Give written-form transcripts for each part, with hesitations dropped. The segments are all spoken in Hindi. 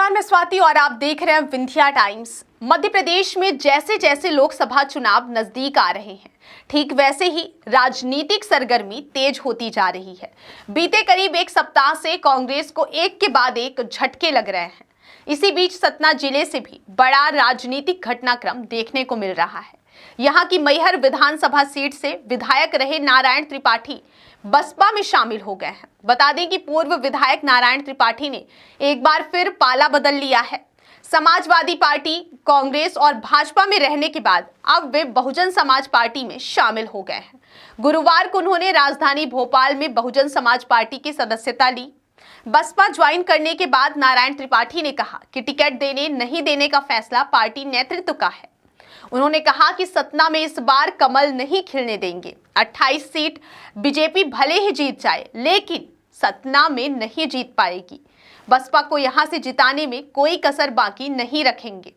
नमस्कार, मैं स्वाति और आप देख रहे हैं विंध्या टाइम्स। मध्य प्रदेश में जैसे जैसे लोकसभा चुनाव नजदीक आ रहे हैं, ठीक वैसे ही राजनीतिक सरगर्मी तेज होती जा रही है। बीते करीब एक सप्ताह से कांग्रेस को एक के बाद एक झटके लग रहे हैं। इसी बीच सतना जिले से भी बड़ा राजनीतिक घटनाक्रम देखने को मिल रहा है। यहाँ की मैहर विधानसभा सीट से विधायक रहे नारायण त्रिपाठी बसपा में शामिल हो गए हैं। बता दें कि पूर्व विधायक नारायण त्रिपाठी ने एक बार फिर पाला बदल लिया है। समाजवादी पार्टी, कांग्रेस और भाजपा में रहने के बाद अब वे बहुजन समाज पार्टी में शामिल हो गए हैं। गुरुवार को उन्होंने राजधानी भोपाल में बहुजन समाज पार्टी की सदस्यता ली। बसपा ज्वाइन करने के बाद नारायण त्रिपाठी ने कहा कि टिकट देने नहीं देने का फैसला पार्टी नेतृत्व का है। उन्होंने कहा कि सतना में इस बार कमल नहीं खिलने देंगे। 28 सीट बीजेपी भले ही जीत जाए, लेकिन सतना में नहीं जीत पाएगी। बसपा को यहां से जिताने में कोई कसर बाकी नहीं रखेंगे।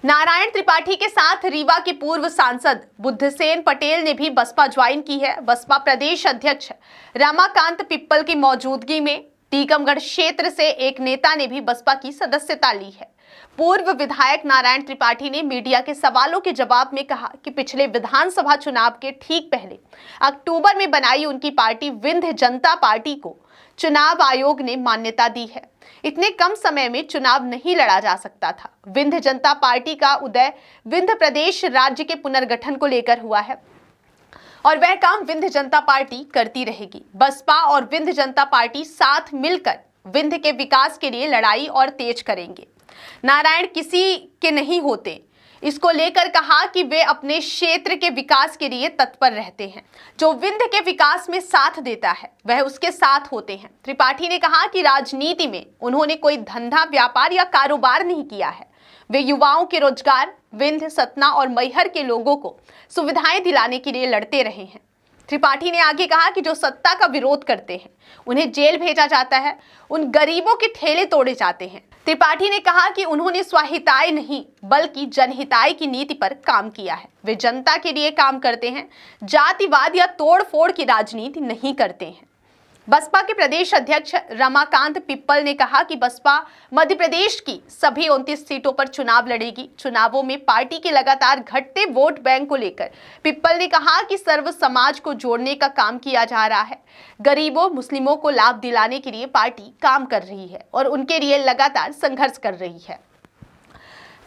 नारायण त्रिपाठी के साथ रीवा के पूर्व सांसद बुद्धसेन पटेल ने भी बसपा ज्वाइन की है। बसपा प्रदेश अध्यक्ष रमाकांत पिप्पल की मौजूदगी में टीकमगढ़ क्षेत्र से एक नेता ने भी बसपा की सदस्यता ली है। पूर्व विधायक नारायण त्रिपाठी ने मीडिया के सवालों के जवाब में कहा कि पिछले विधानसभा चुनाव के ठीक पहले अक्टूबर में बनाई उनकी पार्टी विंध्य जनता पार्टी को चुनाव आयोग ने मान्यता दी है। इतने कम समय में चुनाव नहीं लड़ा जा सकता था। विंध्य जनता पार्टी का उदय विंध्य प्रदेश राज्य के पुनर्गठन को लेकर हुआ है और वह काम विंध्य जनता पार्टी करती रहेगी। बसपा और विंध्य जनता पार्टी साथ मिलकर विंध्य के विकास के लिए लड़ाई और तेज करेंगे। नारायण किसी के नहीं होते, इसको लेकर कहा कि वे अपने क्षेत्र के विकास के लिए तत्पर रहते हैं। जो विंध्य के विकास में साथ देता है वह उसके साथ होते हैं। त्रिपाठी ने कहा कि राजनीति में उन्होंने कोई धंधा, व्यापार या कारोबार नहीं किया है। वे युवाओं के रोजगार, विंध्य, सतना और मैहर के लोगों को सुविधाएं दिलाने के लिए लड़ते रहे हैं। त्रिपाठी ने आगे कहा कि जो सत्ता का विरोध करते हैं उन्हें जेल भेजा जाता है, उन गरीबों के ठेले तोड़े जाते हैं। त्रिपाठी ने कहा कि उन्होंने स्वहिताय नहीं बल्कि जनहिताय की नीति पर काम किया है। वे जनता के लिए काम करते हैं, जातिवाद या तोड़-फोड़ की राजनीति नहीं करते हैं। बसपा के प्रदेश अध्यक्ष रमाकांत पिप्पल ने कहा कि बसपा मध्य प्रदेश की सभी 29 सीटों पर चुनाव लड़ेगी। चुनावों में पार्टी के लगातार घटते वोट बैंक को लेकर पिप्पल ने कहा कि सर्व समाज को जोड़ने का काम किया जा रहा है। गरीबों, मुस्लिमों को लाभ दिलाने के लिए पार्टी काम कर रही है और उनके लिए लगातार संघर्ष कर रही है।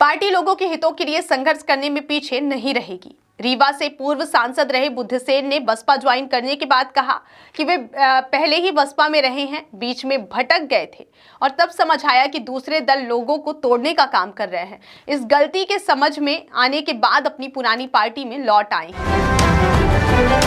पार्टी लोगों के हितों के लिए संघर्ष करने में पीछे नहीं रहेगी। रीवा से पूर्व सांसद रहे बुद्धसेन ने बसपा ज्वाइन करने के बाद कहा कि वे पहले ही बसपा में रहे हैं, बीच में भटक गए थे और तब समझ आया कि दूसरे दल लोगों को तोड़ने का काम कर रहे हैं। इस गलती के समझ में आने के बाद अपनी पुरानी पार्टी में लौट आए हैं।